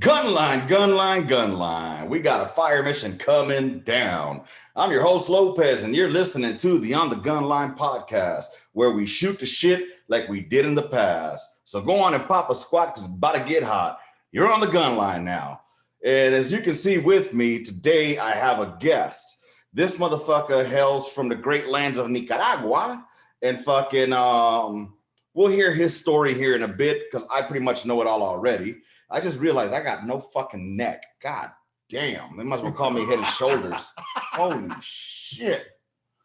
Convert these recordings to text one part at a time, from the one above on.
Gunline, gunline, gunline. We got a fire mission coming down. I'm your host, Lopez, and you're listening to the On the Gunline podcast, where we shoot the shit like we did in the past. So go on and pop a squat because it's about to get hot. You're on the gunline now. And as you can see with me, today I have a guest. This motherfucker hails from the great lands of Nicaragua. And fucking, we'll hear his story here in a bit because I pretty much know it all already. I just realized I got no fucking neck. God damn. They might as well call me head and shoulders. Holy shit.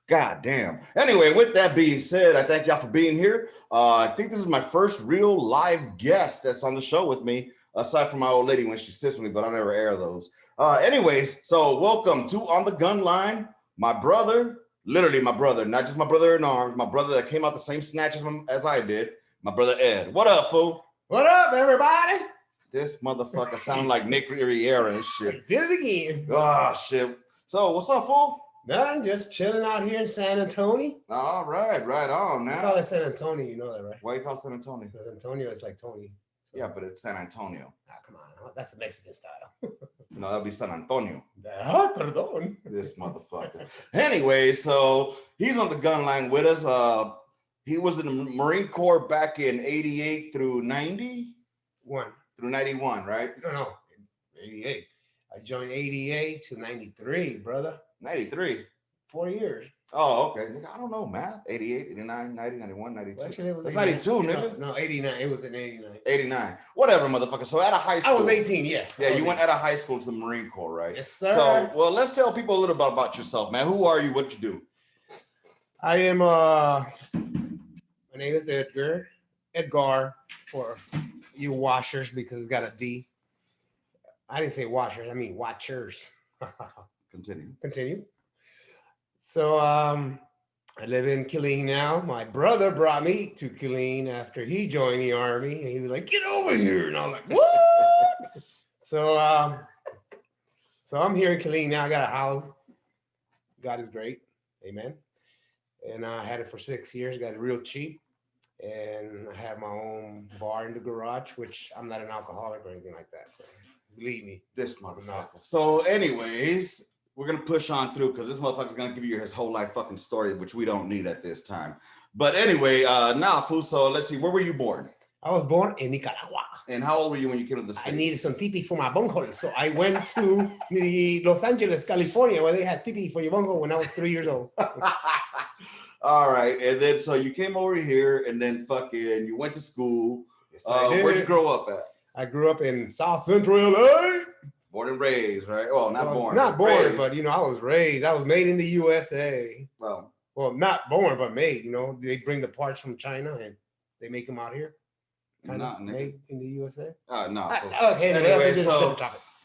God damn. Anyway, with that being said, I thank y'all for being here. I think this is my first real live guest that's on the show with me, aside from my old lady when she sits with me, but I never air those. Anyway, so welcome to On the Gun Line. My brother, literally my brother, not just my brother in arms, my brother that came out the same snatch as I did, my brother Ed. What up, fool? What up, everybody? This motherfucker sound like Nick Riviera and shit. Did it again. Oh, shit. So, what's up, fool? Nothing, just chilling out here in San Antonio. All right, right on now. I call it San Antonio, you know that, right? Why you call it San Antonio? Because Antonio is like Tony. So. Yeah, but it's San Antonio. Come on. That's the Mexican style. No, that'll be San Antonio. Perdón. This motherfucker. Anyway, so he's on the gun line with us. He was in the Marine Corps back in 88 through 90? Through 91, right? No, 88. I joined 88 to 93, brother. 93? 4 years. Oh, okay. I don't know, math. 88, 89, 90, 91, 92. Well, actually, it was 92, nigga. No, 89. It was in 89. 89. Whatever, motherfucker. So at a high school. I was 18, yeah. Yeah, you went out of high school to the Marine Corps, right? Yes, sir. So, well, let's tell people a little bit about yourself, man. Who are you? What you do? I am, my name is Edgar for you washers because it's got a D. I didn't say washers, I mean watchers. Continue. So I live in Killeen now. My brother brought me to Killeen after he joined the Army, and he was like, "Get over here," and I was like, "What?" So I'm here in Killeen now. I got a house. God is great, amen. And I had it for 6 years. Got it real cheap. And I have my own bar in the garage, which I'm not an alcoholic or anything like that. So believe me. This motherfucker. So anyways, we're going to push on through because this motherfucker's going to give you his whole life fucking story, which we don't need at this time. But anyway, now, fool, so let's see. Where were you born? I was born in Nicaragua. And how old were you when you came to the States? I needed some tipi for my bunghole. So I went to Los Angeles, California, where they had tipi for your bunghole when I was 3 years old. All right, and then so you came over here, and then fucking you went to school. Yes, I did. Where'd you grow up at? I grew up in South Central LA. Born and raised, right? Well, not born. Not born, raised. but I was raised. I was made in the USA. Well, not born, but made. They bring the parts from China and they make them out here. Not made in the USA. No. Okay. Anyway, so.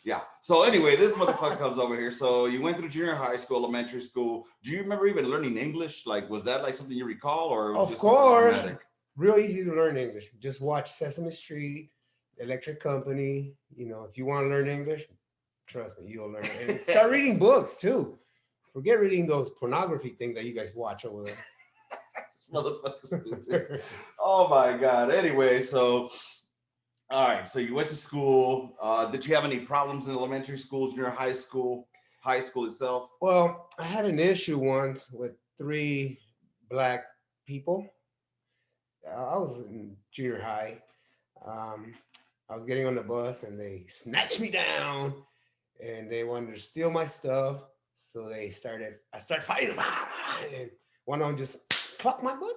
Yeah. So anyway, this motherfucker comes over here. So you went through junior high school, elementary school. Do you remember even learning English? Like, was that like something you recall, or was of course, real easy to learn English. Just watch Sesame Street, Electric Company. If you want to learn English, trust me, you'll learn it. And start reading books too. Forget reading those pornography things that you guys watch over there. Motherfucker stupid. Oh my God. Anyway, so. All right, so you went to school. Did you have any problems in elementary school, junior high school itself? Well, I had an issue once with 3 black people. I was in junior high. I was getting on the bus and they snatched me down and they wanted to steal my stuff. So I started fighting them. And one of them just clocked my butt.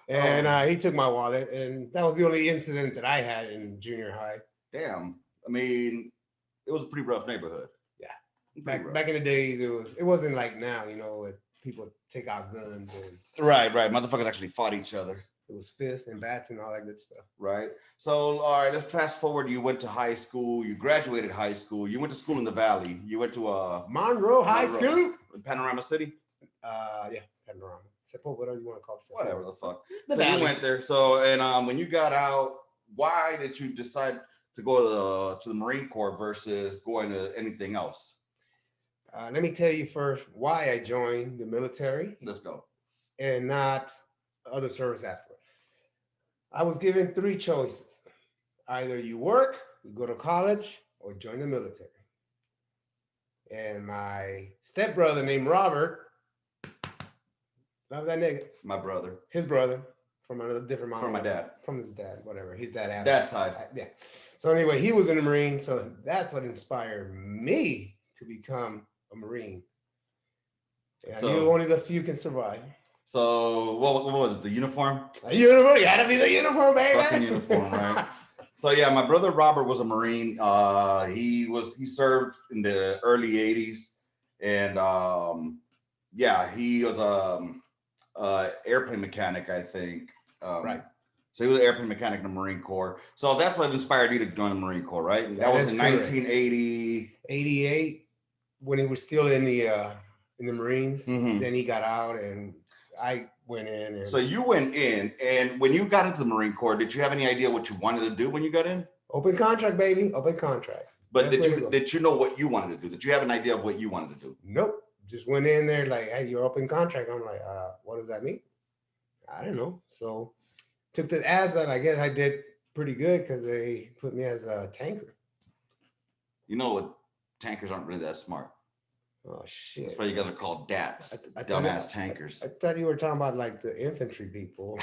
And he took my wallet, and that was the only incident that I had in junior high. Damn. I mean, it was a pretty rough neighborhood. Yeah. Back in the days, it wasn't like now, where people take out guns. And right. Motherfuckers actually fought each other. It was fists and bats and all that good stuff. Right. So, all right, let's fast forward. You went to high school. You graduated high school. You went to school in the Valley. You went to Monroe High School. Panorama City? Yeah, Panorama. Whatever you want to call it. Whatever the fuck. The so Valley. You went there. So, and when you got out, why did you decide to go to the Marine Corps versus going to anything else? Let me tell you first why I joined the military. Let's go. And not other service afterwards. I was given 3 choices. either you work, you go to college, or join the military. And my stepbrother named Robert, love that nigga. My brother. His brother from another different mom. From my dad. From his dad, whatever. His dad. That side. Yeah. So anyway, he was in the Marine. So that's what inspired me to become a Marine. And I knew only the few can survive. So what was it? The uniform? A uniform. You gotta be the uniform, baby. Fucking uniform, right? So yeah, my brother Robert was a Marine. He served in the early 80s. And yeah, he was airplane mechanic, I think. Right. So he was an airplane mechanic in the Marine Corps. So that's what inspired you to join the Marine Corps, right? That was in 1980. 88, when he was still in the Marines. Mm-hmm. Then he got out and I went in. And... So you went in, and when you got into the Marine Corps, did you have any idea what you wanted to do when you got in? Open contract, baby. Open contract. But did you know what you wanted to do? Did you have an idea of what you wanted to do? Nope. Just went in there like, hey, you're open contract. I'm like, what does that mean? I don't know. So took the ASVAB. I guess I did pretty good because they put me as a tanker. You know what? Tankers aren't really that smart. Oh, shit. That's why you guys are called DATs, dumbass tankers. I thought you were talking about like the infantry people.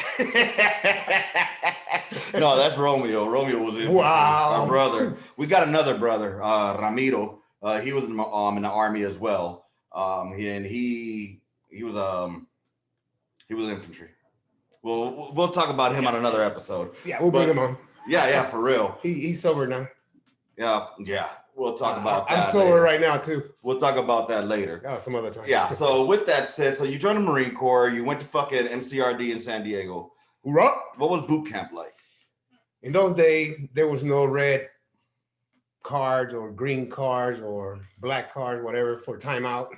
No, that's Romeo. Romeo was infantry. Wow. Our brother. We got another brother, Ramiro. He was in the army as well. He was infantry. We'll talk about him on another episode. Yeah, we'll bring him on. Yeah, for real. He's sober now. Yeah. We'll talk about that. I'm sober right now too. We'll talk about that later. Oh, some other time. Yeah. So with that said, so you joined the Marine Corps. You went to fucking MCRD in San Diego. Hoorah! What was boot camp like? In those days, there was no red cards or green cards or black cards, whatever, for timeout.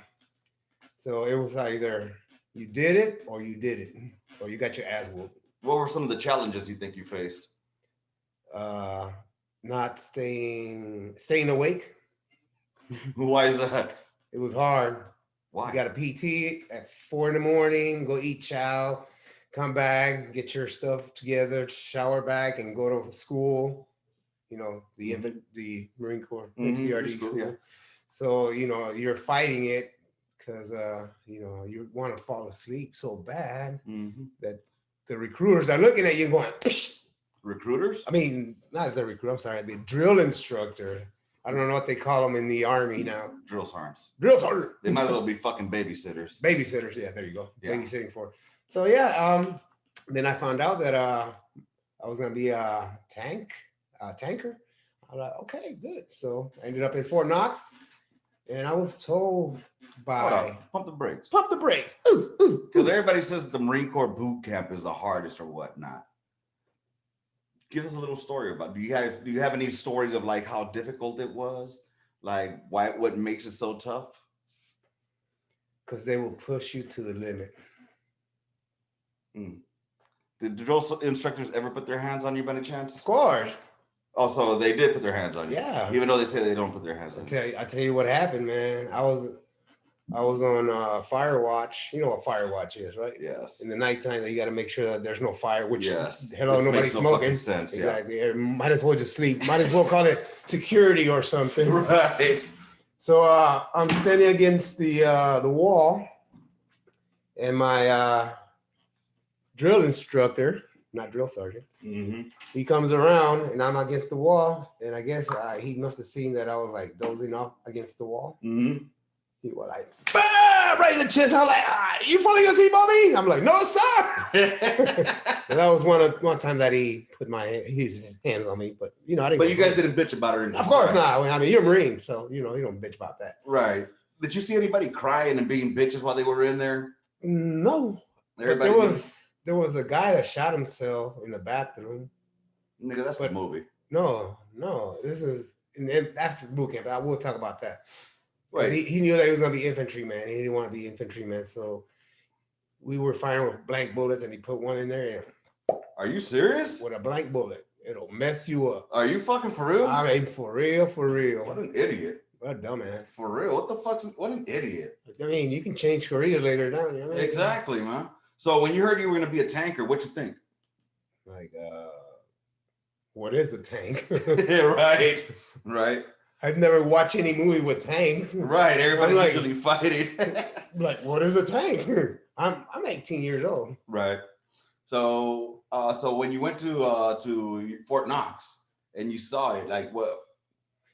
So it was either you did it or you didn't, or you got your ass whooped. What were some of the challenges you think you faced? Not staying awake. Why is that? It was hard. Why? You got a PT at 4 a.m, go eat chow, come back, get your stuff together, shower back, and go to school. You know, the Marine Corps, MCRD school. Yeah. So, you know, you're fighting it because, you know, you want to fall asleep so bad that the recruiters are looking at you going, Pish! Recruiters? I mean, not the recruiter, I'm sorry, the drill instructor. I don't know what they call them in the Army now. Drill sergeants. Drill sergeant. They might as well be fucking babysitters. Babysitters, yeah, there you go. Yeah. Babysitting for. So, yeah, then I found out that I was going to be a tanker. I was like, okay, good. So I ended up in Fort Knox, and I was told by... Pump the brakes. Pump the brakes. Because everybody says the Marine Corps boot camp is the hardest or whatnot. Give us a little story about. Do you have any stories of like how difficult it was? Like what makes it so tough? Because they will push you to the limit. Did the drill instructors ever put their hands on you by any chance? Of course. Oh, so they did put their hands on you. Yeah. Even though they say they don't put their hands on you. I tell you what happened, man. I was on fire watch. You know what fire watch is, right? Yes. In the nighttime, you got to make sure that there's no fire. Which hello, nobody's smoking. No sense. Exactly. Yeah. Might as well just sleep. Might as well call it security or something. Right. So I'm standing against the wall, and my drill instructor, not drill sergeant, he comes around, and I'm against the wall, and I guess he must have seen that I was like dozing off against the wall. He was like, bah! Right in the chest. I'm like, you falling asleep on me? I'm like, no, sir. So that was one time that he put his hands on me, but you know, I didn't. But you guys didn't bitch about it. Of course not. I mean, you're a Marine, so you know, you don't bitch about that. Right. Did you see anybody crying and being bitches while they were in there? No. But there was a guy that shot himself in the bathroom. Nigga, that's the movie. No. This is after boot camp. I will talk about that. Right. He knew that he was going to be infantryman. He didn't want to be infantryman. So we were firing with blank bullets, and he put one in there. And are you serious? With a blank bullet. It'll mess you up. Are you fucking for real? I mean, for real. What an idiot. What a dumbass. For real. What an idiot. I mean, you can change career later down. You know? Exactly, man. So when you heard you were going to be a tanker, what'd you think? Like, what is a tank? Right, right, I've never watched any movie with tanks. right. Everybody's like- usually fighting. Like, what is a tank? I'm 18 years old. Right. So, so when you went to Fort Knox and you saw it, like, what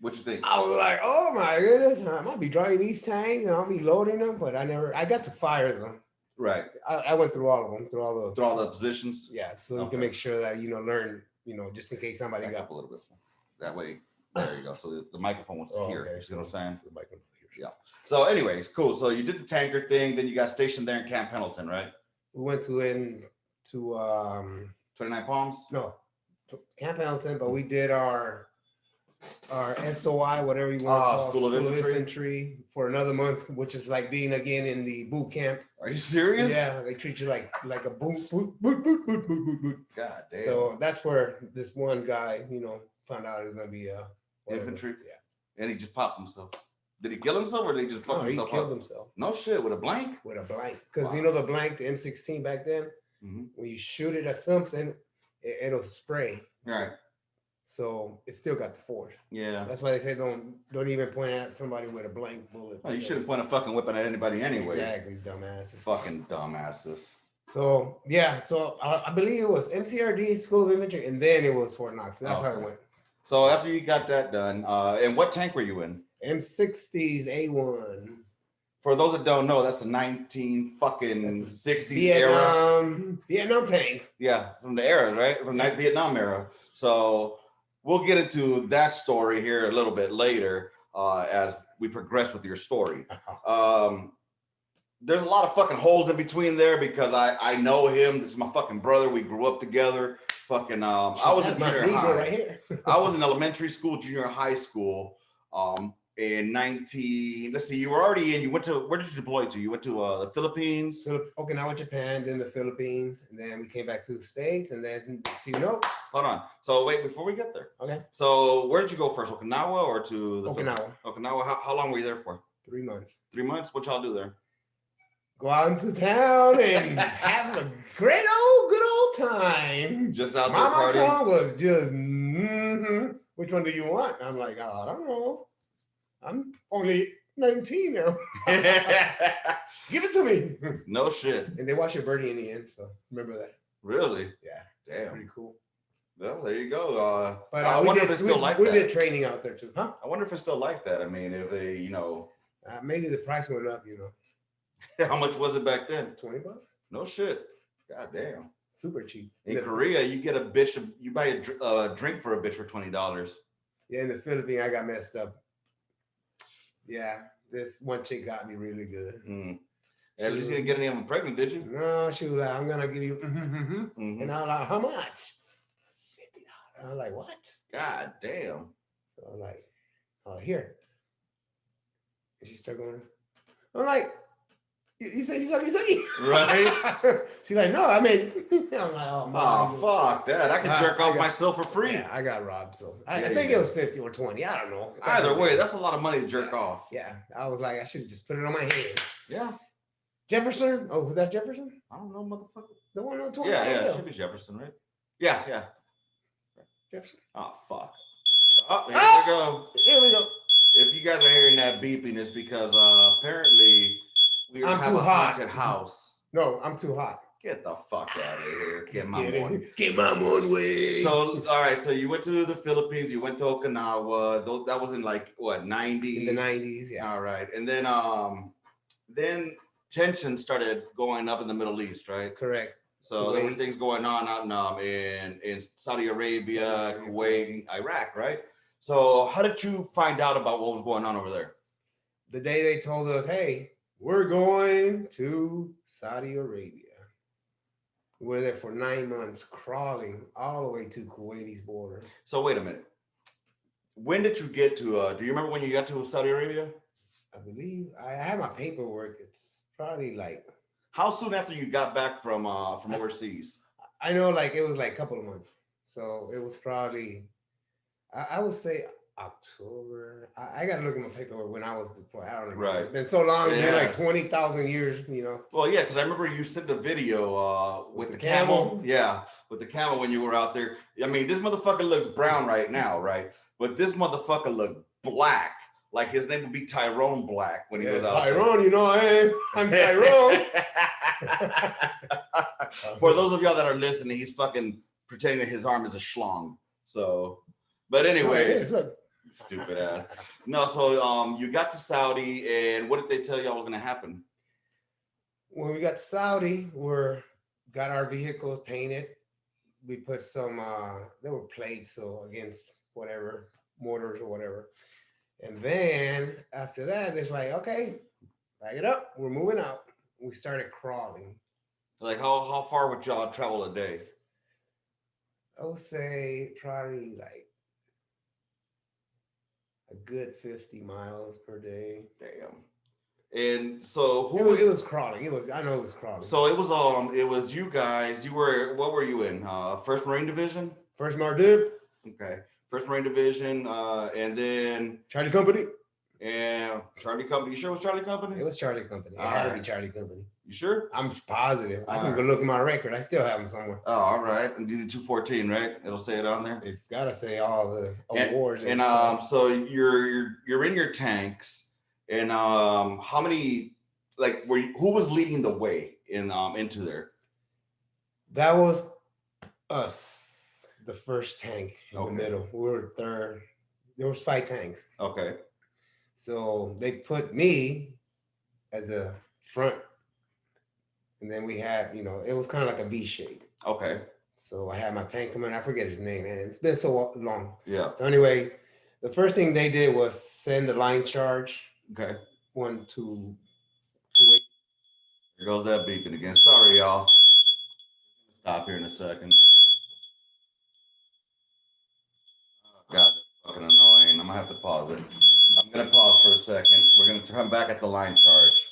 you think? I was like, oh my goodness, I might be driving these tanks and I'll be loading them, but I got to fire them. Right. I went through all of them, through all the positions. yeah, so you Okay. can make sure that learn, just in case somebody Back got up a little bit. That way, there you go. So the microphone was here. okay. You see what I'm saying? The microphone here. Yeah. So, anyways, cool. So you did the tanker thing, then you got stationed there in Camp Pendleton, right? We went to 29 Palms. no Camp Pendleton, but we did our SOI, whatever you want to call School of Infantry. Infantry for another month, which is like being again in the boot camp. Are you serious? Yeah, they treat you like a boot. God damn. So that's where this one guy, found out it was gonna be Infantry? Yeah. And he just popped himself. Did he kill himself or did he just fuck No, he himself killed up? himself No shit, with a blank? with a blank. Because Wow. the blank, the M16 back then, Mhm. when you shoot it at something, it'll spray. Right. So it still got the force. Yeah. That's why they say don't even point at somebody with a blank bullet. Oh, you shouldn't point a fucking weapon at anybody anyway. Exactly, dumbasses. Fucking dumbasses. So yeah, so I believe it was MCRD, School of Infantry, and then it was Fort Knox. That's how it Okay. went. So after you got that done, and what tank were you in? M60s A1. For those that don't know, that's a 19 fucking 60s era. Vietnam tanks. Yeah, from the era, right? From that Vietnam era. So we'll get into that story here a little bit later as we progress with your story. There's a lot of fucking holes in between there because I know him. This is my fucking brother. We grew up together. Fucking I was in junior high. Right here. I was in elementary school, junior high school. In 19, let's see, you were already in. You went to, where did you deploy to? You went to the Philippines. Okinawa, Japan, then the Philippines, and then we came back to the States, and then Hold on. So wait, before we get there. Okay. So where did you go first? Okinawa or to the Okinawa. Okinawa. How long were you there for? 3 months. 3 months. What y'all do there? Go out into town and have a good old time. Just out there Mama partying. song was just, which one do you want? I'm like, oh, I don't know. I'm only 19 now. Give it to me. No shit. And they watched your birdie in the end, so remember that. Really? Yeah. Damn. Pretty cool. Well, there you go. But I wonder if it's still like that. We did training out there too, huh? I wonder if it's still like that. I mean, if they, Maybe the price went up, how much was it back then? $20. No shit. God damn. Super cheap. In Korea, you get a bitch. You buy a drink for a bitch for $20. Yeah, in the Philippines, I got messed up. Yeah, this one chick got me really good. At least you didn't get any of them pregnant, did you? No, she was like, I'm gonna give you, and I was like, how much? $50. I was like, what? God damn. So I'm like, oh, here. And she started going. I'm like, you say you sucky. Right. She's like, no, I mean, I'm like, oh, Oh, fuck that. I can jerk off myself for free. Yeah, I got robbed. So I Yeah, think you it was 50 or 20. I don't know. Either way, that's a lot of money to jerk off. Yeah, I was like, I should have just put it on my hand. Yeah. Jefferson? Oh, that's Jefferson? I don't know, motherfucker. The one on 20. Yeah, it should be Jefferson, right? Yeah. Jefferson. Oh, fuck. Oh, here we go. Here we go. If you guys are hearing that beeping, it's because apparently we I'm have too a hot. haunted house. No, I'm too hot. Get the fuck out of here. Get Just my kidding. one. Get my one way. So, all right. So you went to the Philippines. You went to Okinawa. That was in like what 90? In the 90s, yeah. All right. And then tension started going up in the Middle East, right? Correct. So there were Kuwait. things going on out in Saudi Arabia, Kuwait, Iraq, right? So how did you find out about what was going on over there? The day they told us, hey, we're going to Saudi Arabia. We were there for 9 months, crawling all the way to Kuwaiti's border. So wait a minute. When did you get to? Do you remember when you got to Saudi Arabia? I believe I have my paperwork. It's probably like, How soon after you got back from overseas? I know, like it was like a couple of months. So it was probably, I would say October. I got to look at my paperwork when I was deployed. I don't remember. Right. It's been so long. It's been like Yes. 20,000 years, you know. Well, yeah, because I remember you sent a video with the the camel. camel. Yeah, with the camel when you were out there. I mean, this motherfucker looks brown right now, right? But this motherfucker looked black. Like his name would be Tyrone Black when he was out Tyrone, you know, I'm Tyrone. For those of y'all that are listening, he's fucking pretending that his arm is a schlong. So, but anyways, stupid ass. No, so you got to Saudi, and what did they tell y'all was gonna happen? When we got to Saudi, got our vehicles painted. We put some there were plates, so against whatever mortars or whatever. And then after that, it's like, okay, back it up. We're moving out. We started crawling. Like how far would y'all travel a day? I would say probably like a good 50 miles per day. Damn. And so it was crawling. I know it was crawling. So it was you guys. What were you in? First Marine Division? First Marine. Okay. First Marine Division, and then Charlie Company. And Charlie Company. You sure it was Charlie Company? It was Charlie Company. It had to be Charlie Company. You sure? I'm positive. I can go look at my record. I still have them somewhere. Oh, all right. And do the 214, right? It'll say it on there. It's gotta say all the awards. And so you're in your tanks, and how many who was leading the way into there? That was us. The first tank in the middle. We were third. There was 5 tanks. Okay. So they put me as a front, and then we had, it was kind of like a V shape. Okay. So I had my tank coming. I forget his name, man. It's been so long. Yeah. So anyway, the first thing they did was send a line charge. Okay. One to Kuwait. Here goes that beeping again. Sorry, y'all. Stop here in a second. God, that's fucking annoying. I'm gonna have to pause it. I'm gonna pause for a second. We're gonna come back at the line charge.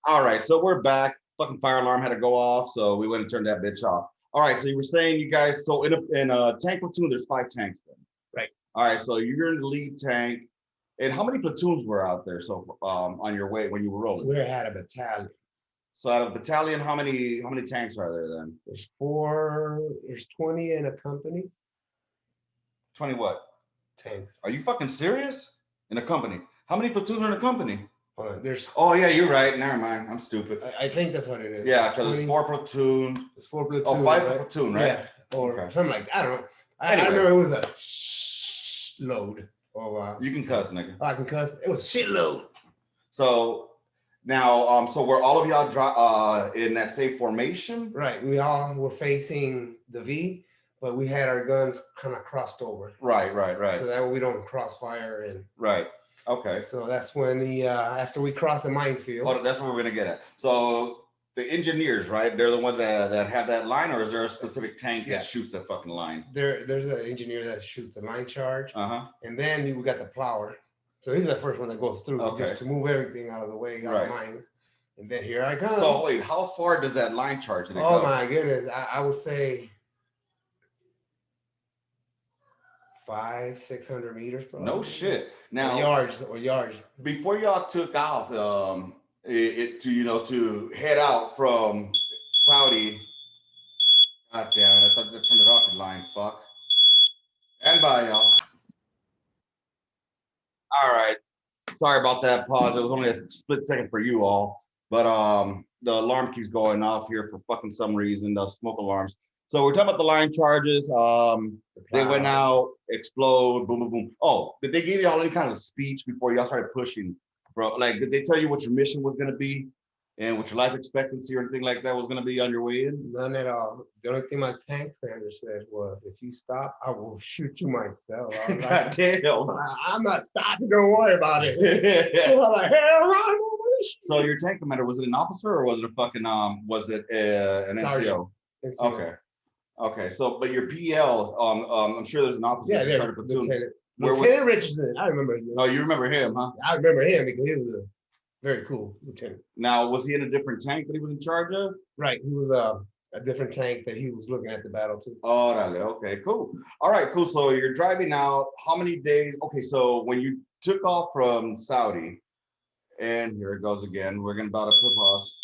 All right, so we're back. Fucking fire alarm had to go off, so we went and turned that bitch off. All right, so you were saying you guys, so in a tank platoon, there's 5 tanks then. Right. All right, so you're in the lead tank. And how many platoons were out there on your way when you were rolling? We had a battalion. So out of a battalion, how many tanks are there then? There's 20 in a company. 20 what? Tanks. Are you fucking serious? In a company? How many platoons are in a company? Oh yeah, you're right. Never mind. I'm stupid. I think that's what it is. Yeah, because it's 4 platoon. It's 4 platoon. Oh, 5 right? Platoon, right? Yeah, or something like that. I don't know. Anyway. I remember it was a load. You can cuss, nigga. I can cuss. It was shitload. So now, so were all of y'all in that same formation? Right. We all were facing the V, but we had our guns kind of crossed over. Right. So that way we don't crossfire and. Right. Okay. So that's when after we crossed the minefield. Oh, that's what we're gonna get at. So the engineers, right? They're the ones that have that line, or is there a specific tank that shoots that fucking line? There's an engineer that shoots the line charge. And then we got the plower. So he's the first one that goes through just to move everything out of the way, out of mines. And then here I come. So wait, how far does that line charge go? Oh my goodness. I would say 500-600 meters probably. No shit. Now or yards. Before y'all took off to head out from Saudi. God damn it, I thought they turned it off your line, fuck. Stand by, y'all. All right. Sorry about that pause. It was only a split second for you all. But the alarm keeps going off here for fucking some reason, the smoke alarms. So we're talking about the line charges. They went out, explode, boom, boom, boom. Oh, did they give y'all any kind of speech before y'all started pushing, bro? Like, did they tell you what your mission was gonna be and what your life expectancy or anything like that was gonna be on your way in? None at all. The only thing my tank commander said was, "If you stop, I will shoot you myself." I was God damn. I'm not stopping. Don't worry about it. So I'm like, hell no. So your tank commander, was it an officer or was it a fucking an NCO? Okay. So, but your PL, I'm sure there's an officer. Yeah, Lieutenant Richardson. I remember his name. Oh, you remember him, huh? I remember him because he was a very cool lieutenant. Now, was he in a different tank that he was in charge of? Right. He was a different tank that he was looking at the battle too. Oh, okay, cool. All right, cool. So you're driving out. How many days? Okay, so when you took off from Saudi, and here it goes again. We're gonna about to put pause.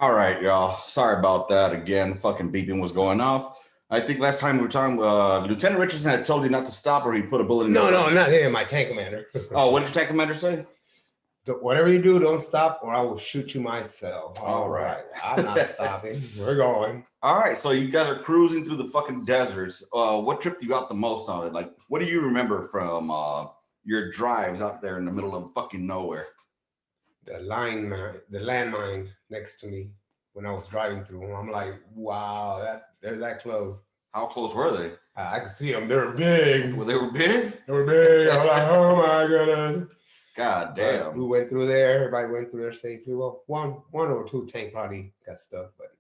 All right, y'all. Sorry about that again. Fucking beeping was going off. I think last time we were talking, Lieutenant Richardson had told you not to stop, or he put a bullet in. No, not him. My tank commander. Oh, what did your tank commander say? Whatever you do, don't stop, or I will shoot you myself. All right. I'm not stopping. We're going. All right, so you guys are cruising through the fucking deserts. What tripped you out the most on it? Like, what do you remember from your drives out there in the middle of fucking nowhere? The landmine next to me when I was driving through. I'm like, wow, they're that close. How close were they? I could see them. They were big. Well, they were big? They were big. I'm like, oh my goodness. God damn. We went through there. Everybody went through there safely. Well, one or two tank probably got stuck, but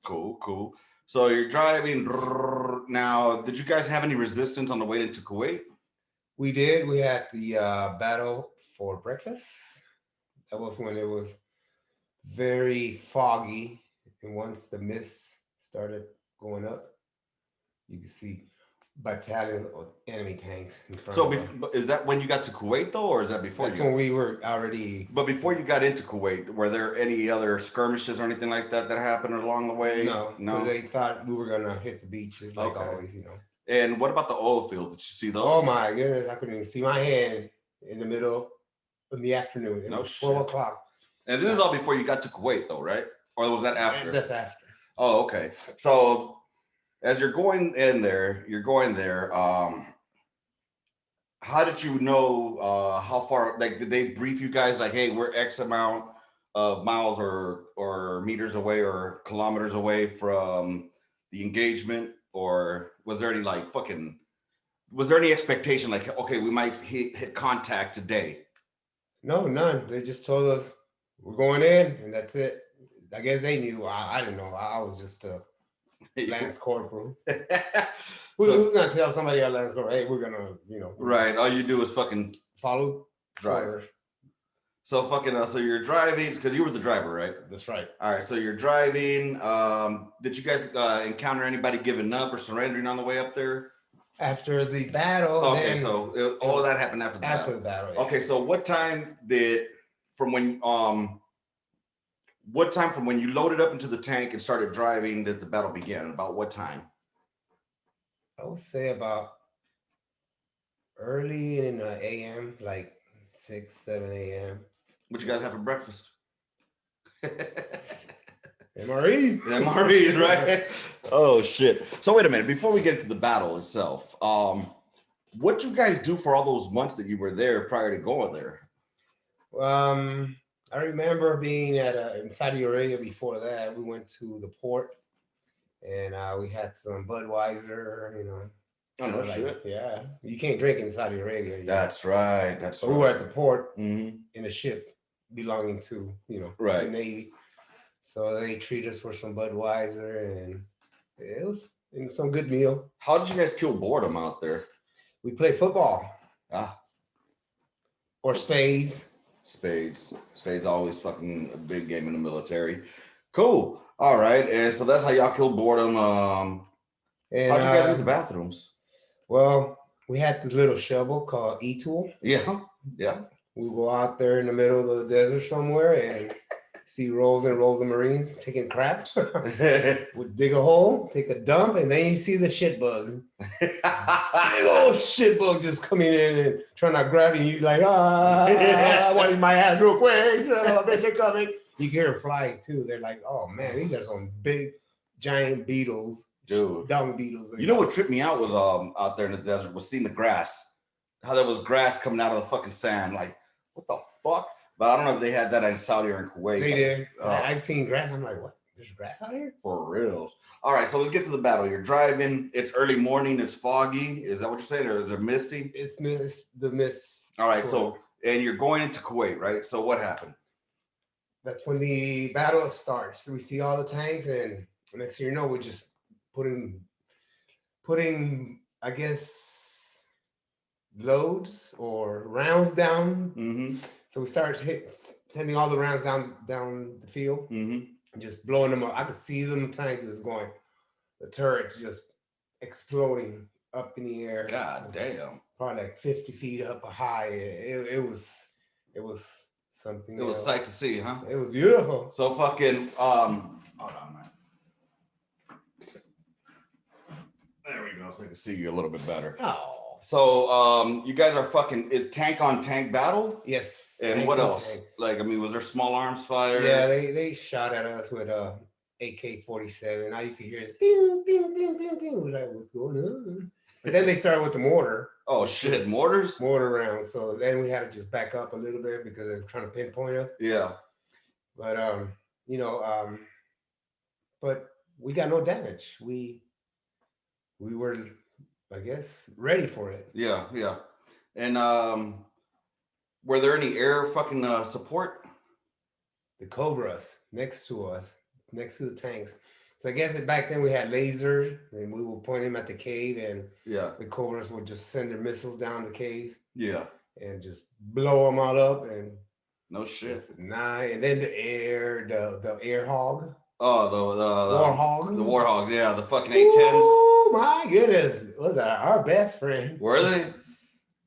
cool. So you're driving now. Did you guys have any resistance on the way into Kuwait? We did. We had the battle for breakfast. That was when it was very foggy, and once the mist started going up, you could see battalions of enemy tanks in front of us. Is that when you got to Kuwait though, or is that before? That's when we were already. But before you got into Kuwait, were there any other skirmishes or anything like that that happened along the way? No. They thought we were gonna hit the beaches like always, you know. And what about the oil fields? Did you see those? Oh my goodness, I couldn't even see my hand in the middle in the afternoon. It was 12 o'clock. And this is all before you got to Kuwait though, right? Or was that after? That's after. Oh, okay. So as you're going there, how did you know how far, like, did they brief you guys like, hey, we're X amount of miles or meters away or kilometers away from the engagement? Or was there any expectation like, okay, we might hit contact today? No, none. They just told us we're going in and that's it. I guess they knew. I didn't know. I was just a Lance Corporal. Who's gonna tell somebody at Lance Corporal, hey, we're gonna, Right. All you do is fucking follow drive. So so you're driving because you were the driver, right? That's right. All right. So you're driving. Did you guys encounter anybody giving up or surrendering on the way up there? After the battle. Okay. All of that happened after the battle. After the battle. Yeah. Okay. So what time from when you loaded up into the tank and started driving did the battle begin? About what time? I would say about early in the AM, like 6, 7 a.m. What you guys have for breakfast? MREs. MREs, right? Oh shit. So wait a minute, before we get into the battle itself, what you guys do for all those months that you were there prior to going there? I remember being in Saudi Arabia before that. We went to the port and we had some Budweiser, Oh, no shit. Yeah. You can't drink in Saudi Arabia. That's right. We were at the port in a ship belonging to, the Navy. So they treated us for some Budweiser and it was some good meal. How did you guys kill boredom out there? We played football. Or spades. Spades always fucking a big game in the military. Cool. All right. And so that's how y'all killed boredom. How'd you guys use the bathrooms? Well, we had this little shovel called E-Tool. Yeah. We go out there in the middle of the desert somewhere and see rolls and rolls of Marines taking crap. We'd dig a hole, take a dump, and then you see the shit bug. Big old shit bug just coming in and trying to grab you. You're like, I wanted my ass real quick. I bet you're coming. You can hear them flying too. They're like, oh man, these are some big, giant beetles. Dude. Dung beetles. You know what tripped me out was out there in the desert was seeing the grass. How there was grass coming out of the fucking sand. Like, what the fuck? But I don't know if they had that in Saudi or in Kuwait. They did. I've seen grass. I'm like, what? There's grass out here? For real. All right, so let's get to the battle. You're driving. It's early morning. It's foggy. Is that what you're saying? Or is it misty? It's the mist. All right, and you're going into Kuwait, right? So what happened? That's when the battle starts. We see all the tanks, and next thing you know, we're just putting, I guess, loads or rounds down. Mm-hmm. So we start sending all the rounds down the field, Mm-hmm. and just blowing them up. I could see them tanks just going, the turret just exploding up in the air. God damn. Probably like 50 feet up high. It was something It was a else. sight to see, huh? It was beautiful. So fucking hold on, man. There we go. So I can see you a little bit better. Oh. So you guys are fucking is tank on tank battle? Yes. And what else? Tank. Like, I mean, was there small arms fire? Yeah, they shot at us with AK-47. All you could hear is bing, bing, bing, bing, bing. We're like, what's going on? But then they started with the mortar. Oh shit, mortars? Mortar rounds. So then we had to just back up a little bit because they were trying to pinpoint us. Yeah. But but we got no damage. We were, I guess, ready for it. Yeah, yeah. And were there any air fucking support? The Cobras next to us, next to the tanks. So I guess back then we had lasers, and we would point them at the cave, and the Cobras would just send their missiles down the caves. Yeah. And just blow them all up, and no shit. And then the air hog. Oh, the warhog. The warhogs, yeah, the fucking A-10s. Oh my goodness, was that our best friend? Were they?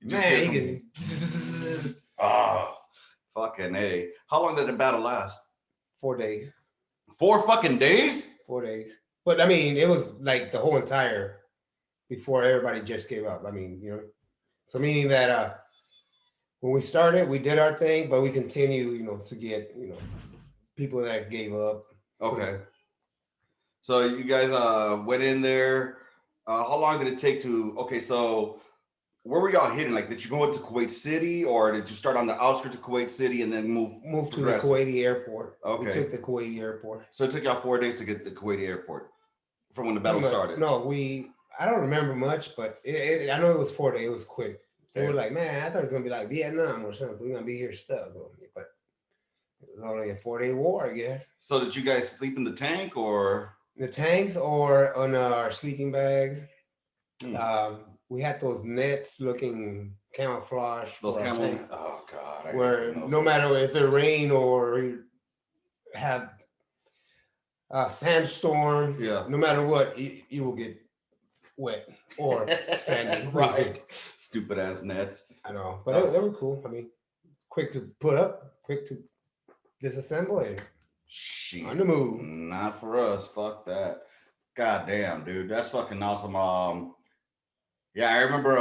Man, he can. Oh, fucking A. How long did the battle last? 4 days. 4 fucking days? 4 days. But I mean, it was like the whole entire before everybody just gave up. I mean, so meaning that when we started, we did our thing, but we continue, to get, people that gave up. Okay. So you guys went in there. How long did it take to? Okay, so where were y'all hitting? Like, did you go into Kuwait City, or did you start on the outskirts of Kuwait City and then move to the Kuwaiti airport? Okay. We took the Kuwaiti airport. So it took y'all 4 days to get to the Kuwaiti airport from when the battle started. No, I don't remember much, but I know it was 4 days. It was quick. They were like, man, I thought it was gonna be like Vietnam or something. We're gonna be here stuck, but it was only a 4-day war, I guess. So did you guys sleep in the tank or the tanks or on our sleeping bags? We had those nets looking camouflage. Those tanks. Oh God! Where no matter if it rained or have a sandstorm, no matter what, you will get wet or sandy. Right. Stupid ass nets. I know, but they were cool. I mean, quick to put up, quick to disassemble, and on the move. Not for us. Fuck that. God damn, dude. That's fucking awesome. Yeah, I remember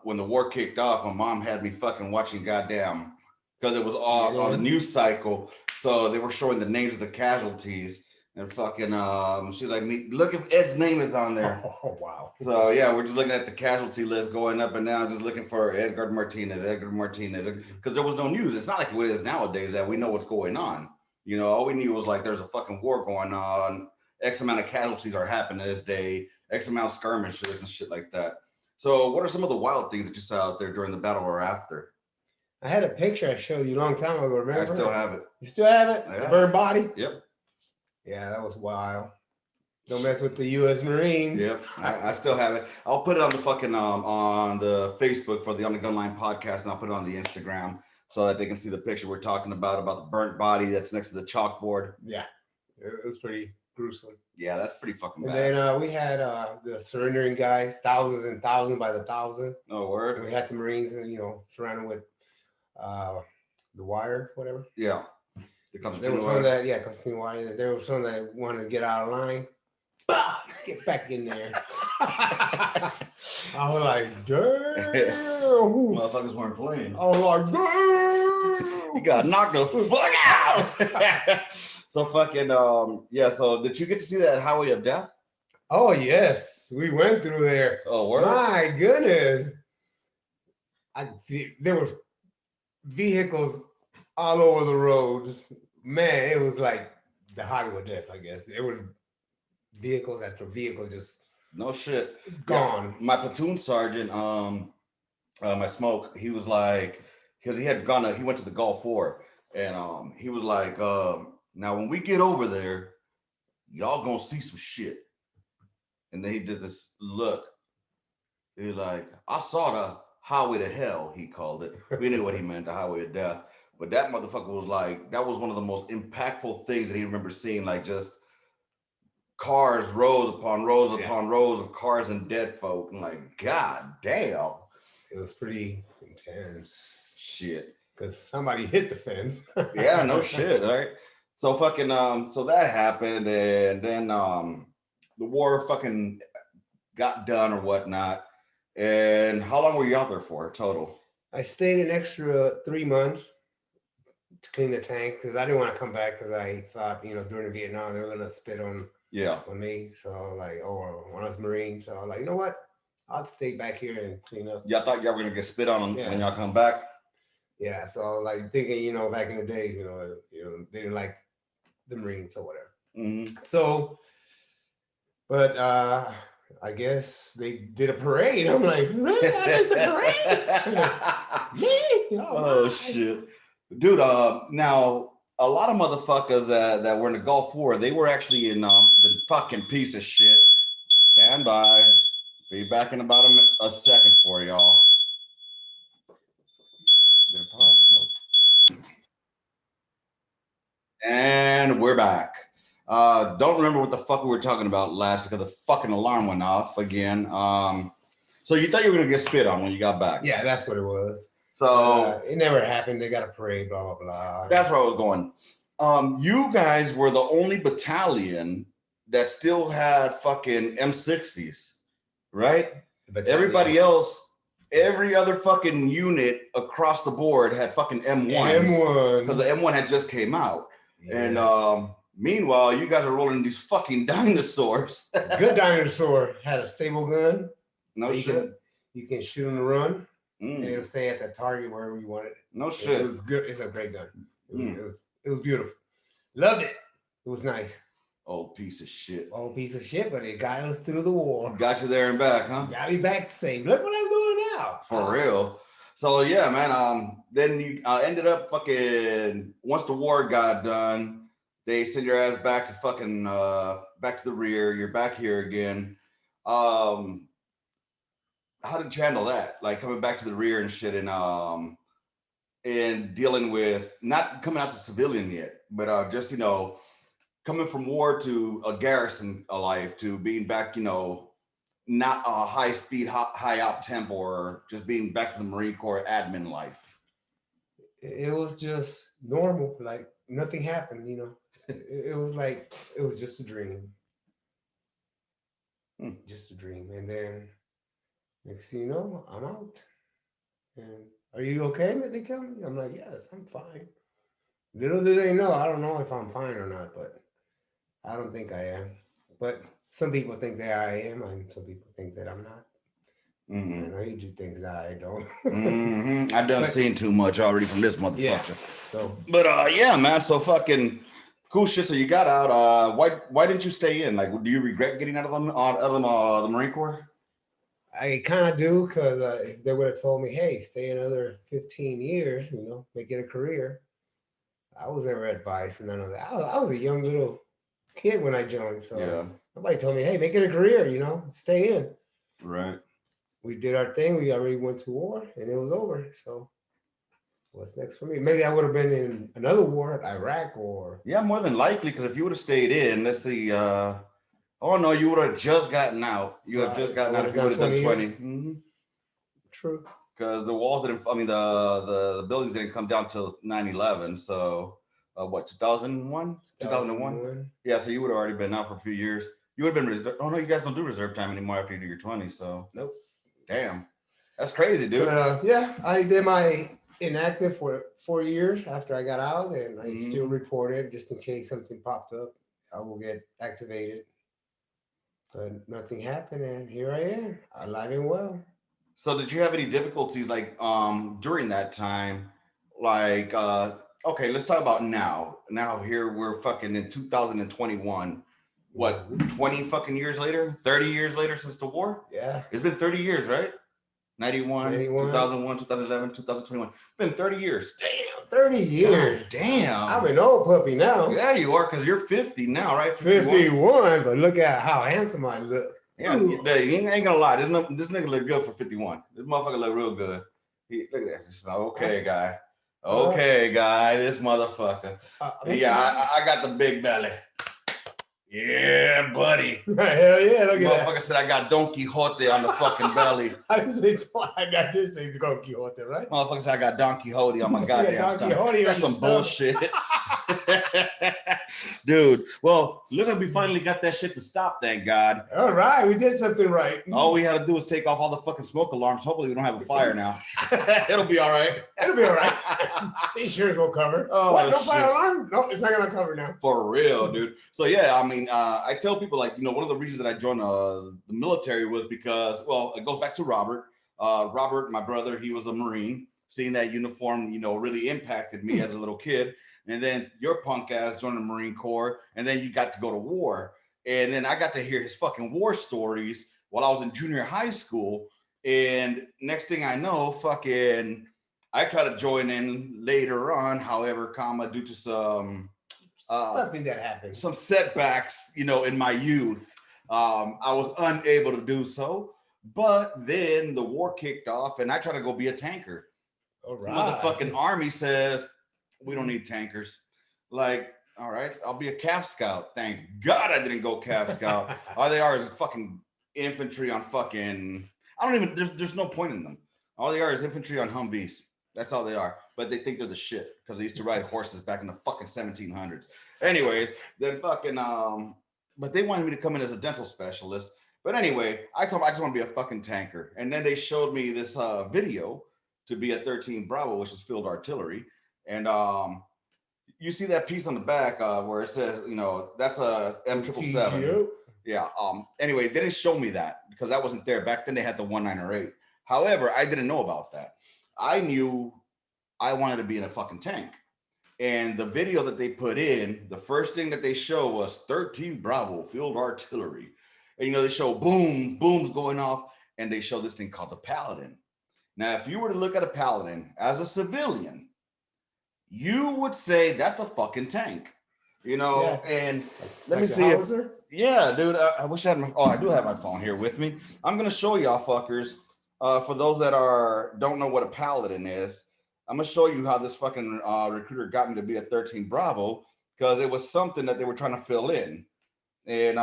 when the war kicked off, my mom had me fucking watching goddamn, because it was all on the news cycle. So they were showing the names of the casualties. And fucking, she's like, look if Ed's name is on there. Oh, wow. So, yeah, we're just looking at the casualty list going up and down, just looking for Edgar Martinez, because there was no news. It's not like it is nowadays that we know what's going on. All we knew was like there's a fucking war going on. X amount of casualties are happening this day, X amount of skirmishes and shit like that. So what are some of the wild things that you saw out there during the battle or after? I had a picture I showed you a long time ago, remember? I still have it. You still have it? Yeah. The burned body? Yep. Yeah, that was wild. Don't mess with the U.S. Marine. Yep, I still have it. I'll put it on the fucking on the Facebook for the On the Gunline podcast, and I'll put it on the Instagram so that they can see the picture we're talking about the burnt body that's next to the chalkboard. Yeah, it was pretty gruesome. Yeah, that's pretty fucking bad. And then we had the surrendering guys, thousands and thousands by the thousand. Oh, word. And we had the Marines, surrounded with the wire, whatever. Yeah. There was some that, Constantine wire. There was some that wanted to get out of line. Bah! Get back in there. I was like, damn. Motherfuckers weren't playing. I was like, damn. You got knocked the fuck out. So fucking, so did you get to see that Highway of Death? Oh, yes. We went through there. Oh, word? My goodness. I could see there were vehicles all over the roads. Man, it was like the Highway of Death, I guess. It was vehicles after vehicles, just no shit gone. Yeah, my platoon sergeant, my smoke, he was like, because he went to the Gulf War, and he was like, now when we get over there, y'all gonna see some shit. And then he did this look. He was like, I saw the highway to hell, he called it. We knew what he meant, the Highway of Death. But that motherfucker was like, that was one of the most impactful things that he remember seeing, like just cars, rows upon rows upon rows of cars and dead folk. And like, god damn. It was pretty intense. Shit. Because somebody hit the fence. Yeah, no shit, right? So fucking so that happened, and then the war fucking got done or whatnot. And how long were you out there for total? I stayed an extra 3 months to clean the tank because I didn't want to come back because I thought, during Vietnam they were gonna spit on me. So like, or when I was Marine, so I was like, you know what? I'll stay back here and clean up. Y'all thought y'all were gonna get spit on when y'all come back? Yeah, so like thinking, back in the days, they didn't like the Marines or whatever. Mm-hmm. So, but I guess they did a parade. I'm like, really? I missed the parade? Me? Oh shit, dude. Now a lot of motherfuckers that were in the Gulf War, they were actually in the fucking piece of shit. Stand by. Be back in about a second for y'all. Did it pause? Nope. And we're back. Don't remember what the fuck we were talking about last because the fucking alarm went off again. So you thought you were gonna get spit on when you got back? Yeah, that's what it was. So it never happened. They got a parade, blah blah blah. That's where I was going. You guys were the only battalion that still had fucking M60s, right? Everybody else, every other fucking unit across the board had fucking M1s because the M1 had just came out. Yes. And meanwhile, you guys are rolling these fucking dinosaurs. Good dinosaur had a stable gun. No shit. You can shoot and run, and it'll stay at the target wherever you want it. No shit. It was good. It's a great gun. It was beautiful. Loved it. It was nice. Old piece of shit. Old piece of shit, but it got us through the war. Got you there and back, huh? Got me back safe. Look what I'm doing now. For real. So yeah, man. Then you ended up fucking once the war got done, they send your ass back to fucking back to the rear. You're back here again. How did you handle that? Like coming back to the rear and shit, and dealing with not coming out to civilian yet, but just coming from war to a garrison life to being back, not a high speed, high op tempo, or just being back to the Marine Corps admin life. It was just normal, like nothing happened, It was like it was just a dream. Just a dream. And then next thing you know, I'm out. And are you okay? They tell me. I'm like, yes, I'm fine. Little do they know, I don't know if I'm fine or not, but I don't think I am. But some people think that I am, and some people think that I'm not. Mm-hmm. I know you do things that I don't. Mm-hmm. I done seen too much already from this motherfucker. Yeah. So, but yeah, man. So fucking cool shit. So you got out. Why didn't you stay in? Like, do you regret getting out of the Marine Corps? I kind of do, because if they would have told me, hey, stay another 15 years, make it a career, I was never advised none of that. I was a young little kid when I joined, so nobody told me, hey, make it a career, stay in. Right. We did our thing. We already went to war, and it was over. So what's next for me? Maybe I would have been in another war, Iraq, or more than likely, because if you would have stayed in, let's see. Oh no, you would have just gotten out. You have just gotten out if you would have done 20. Mm-hmm. True. Because the walls didn't. I mean, the buildings didn't come down till 9/11. So, 2001? 2001. Yeah, so you would have already been out for a few years. You would have been reserve. Oh no, you guys don't do reserve time anymore after you do your 20. So nope. Damn, that's crazy, dude. But, I did my inactive for 4 years after I got out, and I still reported just in case something popped up. I will get activated. But nothing happened, and here I am, alive and well. So did you have any difficulties during that time? Like okay, let's talk about now. Now here we're fucking in 2021. What, 20 fucking years later? 30 years later since the war? Yeah. It's been 30 years, right? 91, 2001, 2011, 2021. It's been 30 years. Damn, 30 years. God damn. I'm an old puppy now. Yeah, you are, because you're 50 now, right? 51, but look at how handsome I look. Yeah, you ain't gonna lie. This nigga look good for 51. This motherfucker look real good. Look at that. Just okay, guy. Okay, guy, this motherfucker. Yeah, I got the big belly. Yeah, buddy. Hell yeah, look at that. Motherfucker said I got Don Quixote on the fucking belly. I didn't say Don Quixote, right? Motherfucker said I got Don Quixote on my goddamn stomach. That's some bullshit. Dude, well, looks like we finally got that shit to stop, thank God. All right, we did something right. All we had to do was take off all the fucking smoke alarms. Hopefully we don't have a fire now. It'll be all right. It'll be all right. Insurance will cover. Oh, what? No fire alarm? No, it's not gonna cover now. For real, dude. So yeah, I mean, I tell people like, one of the reasons that I joined the military was because, well, it goes back to Robert. Robert, my brother, he was a Marine. Seeing that uniform, really impacted me as a little kid. And then your punk ass joined the Marine Corps, and then you got to go to war. And then I got to hear his fucking war stories while I was in junior high school. And next thing I know, I tried to join in later on, however, due to some something that happened, some setbacks, in my youth, I was unable to do so. But then the war kicked off, and I tried to go be a tanker. All right. Motherfucking Army says we don't need tankers. Like, all right, I'll be a Calf Scout. Thank God I didn't go Calf Scout. All they are is fucking infantry on fucking. There's no point in them. All they are is infantry on Humvees. That's all they are. But they think they're the shit because they used to ride horses back in the fucking 1700s. Anyways, then fucking but they wanted me to come in as a dental specialist. But anyway, I told them I just want to be a fucking tanker. And then they showed me this video to be a 13 Bravo, which is field artillery. And you see that piece on the back where it says, that's a M777. Yeah. Anyway, they didn't show me that because that wasn't there. Back then they had the 1908. However, I didn't know about that. I knew I wanted to be in a fucking tank. And the video that they put in, the first thing that they show was 13 Bravo field artillery. And, they show booms going off, and they show this thing called the Paladin. Now, if you were to look at a Paladin as a civilian, you would say that's a fucking tank, Yeah. And let me see yeah, dude, I wish I had I do have my phone here with me. I'm going to show y'all fuckers, for those that don't know what a Paladin is. I'm going to show you how this fucking recruiter got me to be a 13 Bravo, because it was something that they were trying to fill in. And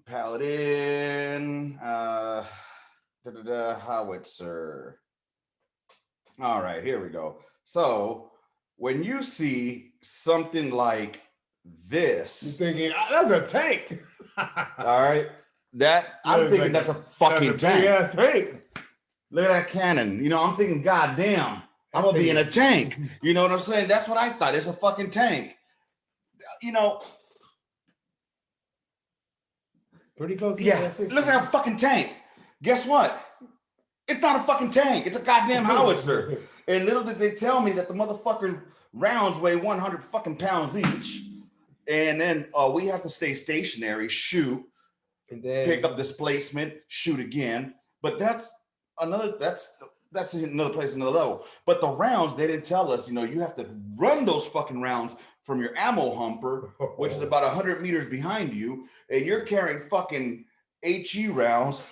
Paladin, howitzer. All right, here we go. So when you see something like this, you're thinking that's a tank. All right, I'm thinking that's a fucking tank. Yeah, tank. Look at that cannon. I'm thinking, God damn, I'm gonna be in a tank. You know what I'm saying? That's what I thought. It's a fucking tank. Pretty close. Yeah, it looks like a fucking tank. Guess what? It's not a fucking tank. It's a goddamn howitzer. And little did they tell me that the motherfucking rounds weigh 100 fucking pounds each. And then we have to stay stationary, shoot, and then pick up displacement, shoot again. But that's another place, another level. But the rounds, they didn't tell us, you have to run those fucking rounds from your ammo humper, which is about 100 meters behind you, and you're carrying fucking HE rounds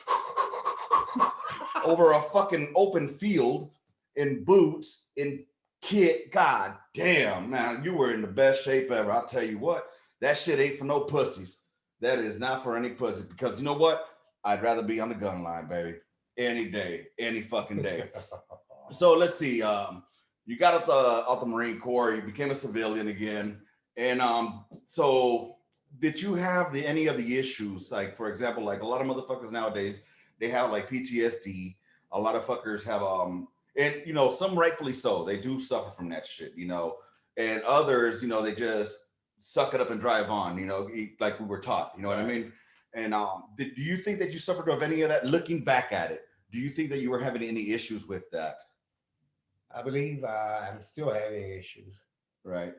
over a fucking open field in boots, in kit. God damn, man, you were in the best shape ever. I'll tell you what, that shit ain't for no pussies. That is not for any pussy, because you know what? I'd rather be on the gun line, baby. Any day, any fucking day. So let's see. You got out the Marine Corps, you became a civilian again. And so did you have any of the issues? Like, for example, like a lot of motherfuckers nowadays, they have like PTSD. A lot of fuckers have, and some rightfully so. They do suffer from that shit, and others, they just suck it up and drive on, like we were taught, you know what I mean? And do you think that you suffered of any of that looking back at it? Do you think that you were having any issues with that? I believe I'm still having issues. Right.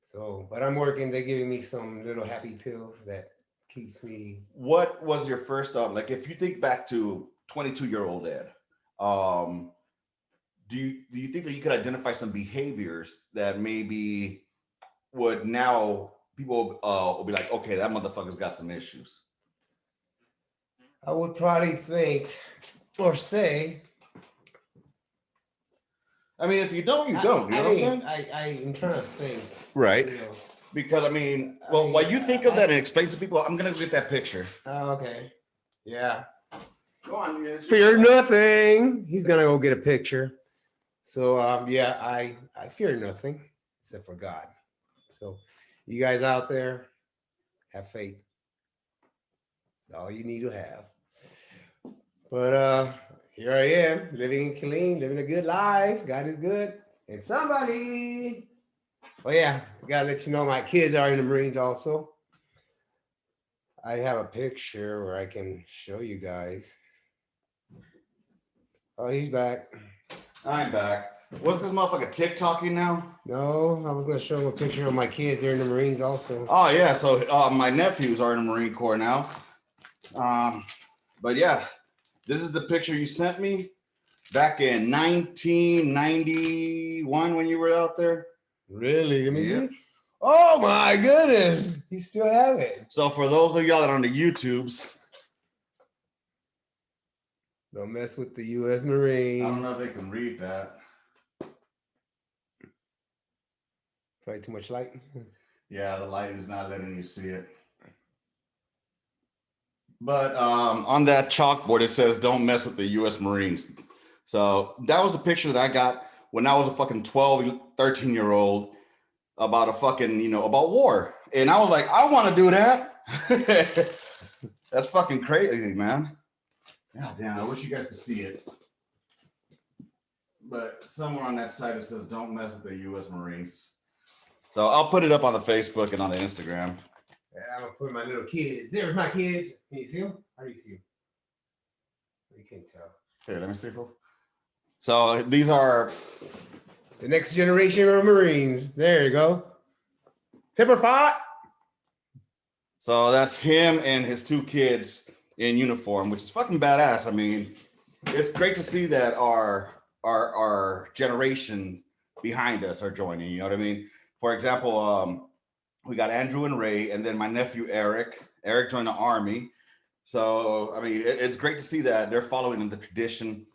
So, but I'm working. They're giving me some little happy pills that keeps me. What was your first, like if you think back to 22-year-old Ed, do you think that you could identify some behaviors that maybe would now people will be like, okay, that motherfucker's got some issues? I would probably think or say I mean, if you don't, you don't. You know what I'm saying? I am trying to think. Right. You know. Because I mean, while you think of that and explain to people, I'm gonna get that picture. Oh, okay. Yeah. Go on, you Fear nothing. He's gonna go get a picture. So yeah, I fear nothing except for God. So you guys out there, have faith. That's all you need to have. But here I am, living clean, living a good life. God is good. And somebody. Oh yeah, gotta let you know my kids are in the Marines also. I have a picture where I can show you guys. Oh, he's back. I'm back. What's this motherfucker TikToking now? No, I was gonna show him a picture of my kids. They're in the Marines also. Oh yeah, so my nephews are in the Marine Corps now. But yeah, this is the picture you sent me back in 1991 when you were out there. Really? Let me Yeah. see. Oh my goodness, you still have it. So for those of y'all that are on the YouTubes, Don't mess with the U.S. Marine. I don't know if they can read that. Probably too much light. Yeah, the light is not letting you see it. But on that chalkboard, it says, don't mess with the U.S. Marines. So that was the picture that I got when I was a fucking 12, 13-year-old about a fucking, about war. And I was like, I want to do that. That's fucking crazy, man. God damn, I wish you guys could see it. But somewhere on that site, it says, don't mess with the U.S. Marines. So I'll put it up on the Facebook and on the Instagram. Yeah, I'm gonna put my little kids. There's my kids. Can you see them? How do you see them? You can't tell. Here, let me see. So these are the next generation of Marines. There you go. Timber fought. So that's him and his two kids in uniform, which is fucking badass. I mean, it's great to see that our generations behind us are joining. You know what I mean? For example, we got Andrew and Ray, and then my nephew Eric. Eric joined the Army. So I mean, it's great to see that they're following in the tradition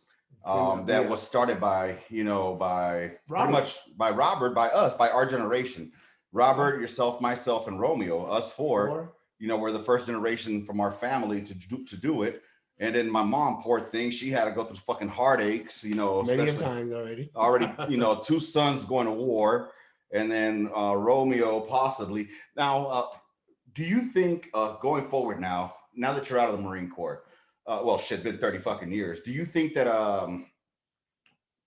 that was started by Robert. Pretty much by Robert, by us, by our generation. Robert, yourself, myself, and Romeo, us four. We're the first generation from our family to do it. And then my mom, poor thing, she had to go through fucking heartaches, many times already. Two sons going to war, and then Romeo possibly. Now, do you think going forward now that you're out of the Marine Corps, been 30 fucking years, do you think that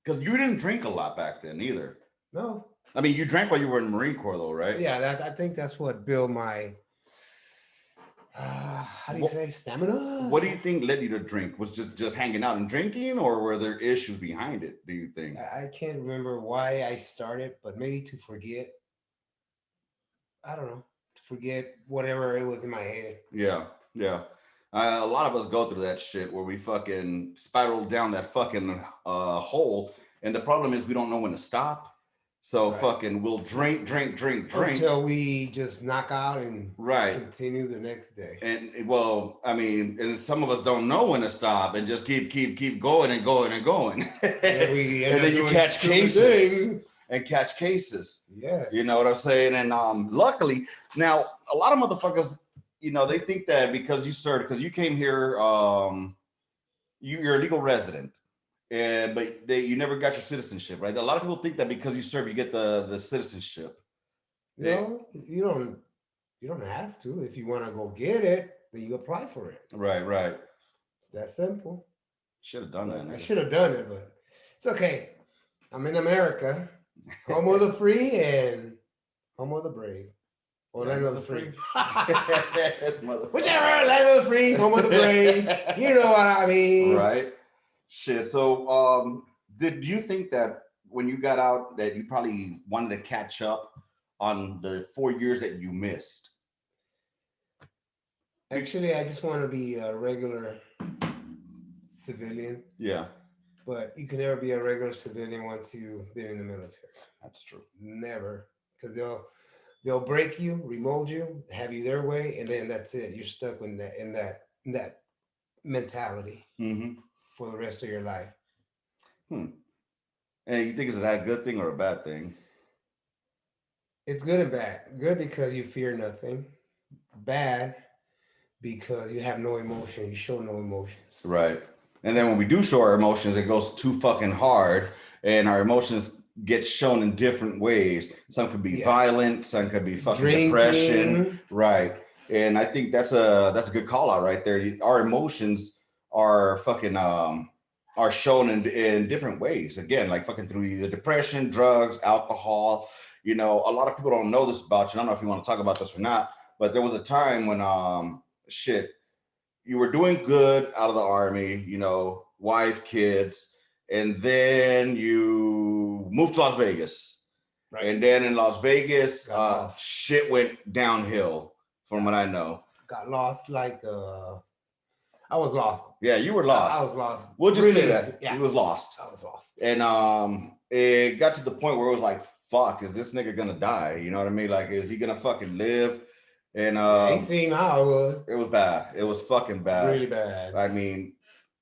because you didn't drink a lot back then either? No. I mean, you drank while you were in the Marine Corps, though, right? Yeah, I think that's what built my how do you say stamina? What do you think led you to drink? Was just hanging out and drinking, or were there issues behind it? Do you think? I can't remember why I started, but maybe to forget. I don't know, to forget whatever it was in my head. Yeah. A lot of us go through that shit where we fucking spiral down that fucking hole, and the problem is we don't know when to stop. So fucking we'll drink until we just knock out and continue the next day. And and some of us don't know when to stop and just keep going and going and going. And then you catch cases and catch cases. Yes. You know what I'm saying? And luckily now a lot of motherfuckers, they think that because you served, because you came here, you're a legal resident. But you never got your citizenship, right? A lot of people think that because you serve, you get the citizenship. No, you don't have to. If you want to go get it, then you apply for it. Right. It's that simple. Should have done that. I should have done it, but it's okay. I'm in America, home of the free and home of the brave. Or land of the free. Whichever, land of the free, home of the brave. You know what I mean. Right. Shit. So did you think that when you got out that you probably wanted to catch up on the 4 years that you missed? Actually, I just want to be a regular civilian. Yeah. But you can never be a regular civilian once you've been in the military. That's true. Never. Because they'll break you, remold you, have you their way, and then that's it. You're stuck in that mentality. Mm-hmm. For the rest of your life. And you think is that a good thing or a bad thing? It's good and bad. Good because you fear nothing. Bad because you have no emotion. You show no emotions. Right. And then when we do show our emotions, it goes too fucking hard, and our emotions get shown in different ways. Some could be violent, some could be fucking depression. Right. And I think that's a good call out right there. Our emotions are fucking are shown in different ways. Again, like fucking through either depression, drugs, alcohol. You know, a lot of people don't know this about you. I don't know if you want to talk about this or not, but there was a time when shit, you were doing good out of the army, you know, wife, kids, and then you moved to Las Vegas. Right. And then in Las Vegas, shit went downhill from what I know. Got lost like I was lost. Yeah, you were lost. I was lost. We'll just say that. Yeah. You was lost. I was lost. And it got to the point where it was like, fuck, is this nigga gonna die? You know what I mean? Like, is he gonna fucking live? And ain't seen how it was. It was bad. It was fucking bad. Really bad. I mean,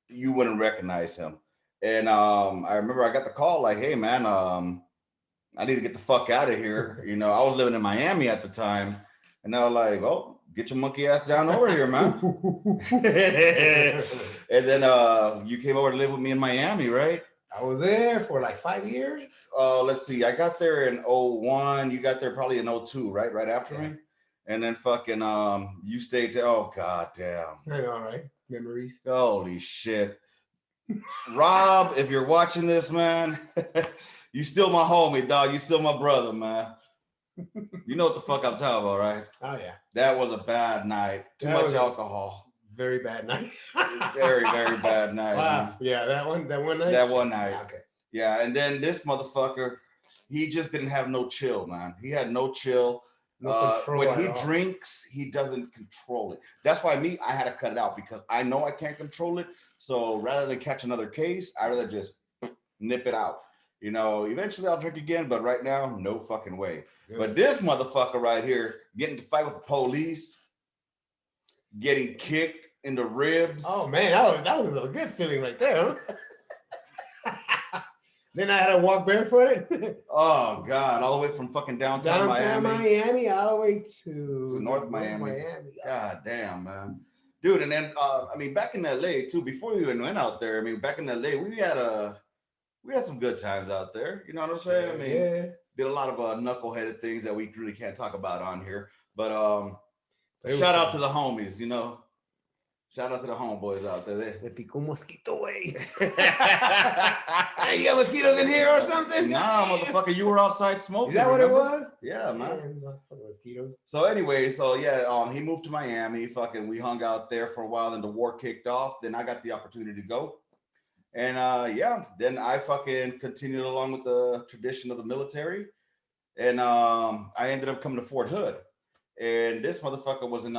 you wouldn't recognize him. And I remember I got the call like, hey man, I need to get the fuck out of here. You know, I was living in Miami at the time, and I was like, oh, get your monkey ass down over here, man. And then you came over to live with me in Miami, right? I was there for like 5 years. Let's see. I got there in 01. You got there probably in 02, right? Right after me. And then fucking you stayed there. Oh god damn. I know, right? Memories. Holy shit. Rob, if you're watching this, man, you still my homie, dog. You still my brother, man. You know what the fuck I'm talking about, right? Oh yeah. That was a bad night. Too much alcohol. Very bad night. Very, very bad night. Wow. Man. Yeah, that one night. That one night. Okay. Yeah, and then this motherfucker, he just didn't have no chill, man. He had no chill. When he drinks, he doesn't control it. That's why I had to cut it out because I know I can't control it. So rather than catch another case, I'd rather just nip it out. You know, eventually I'll drink again, but right now, no fucking way. Good. But this motherfucker right here, getting to fight with the police, getting kicked in the ribs. Oh man, that was a good feeling right there. Huh? Then I had to walk barefooted. Oh God, all the way from fucking downtown Miami, all the way to North Miami. God damn, man. Dude, and then I mean, back in LA too, before we even went out there, I mean, back in LA, we had some good times out there. You know what I'm saying? I mean, did a lot of knuckleheaded things that we really can't talk about on here. But shout out to the homies, you know. Shout out to the homeboys out there. Le picó un mosquito, way. Hey, you got mosquitoes in here or something? Nah, motherfucker, you were outside smoking. Is that what it was? Yeah, man. Mosquitoes. So anyway, he moved to Miami. Fucking, we hung out there for a while. Then the war kicked off. Then I got the opportunity to go. And then I fucking continued along with the tradition of the military. And I ended up coming to Fort Hood. And this motherfucker was in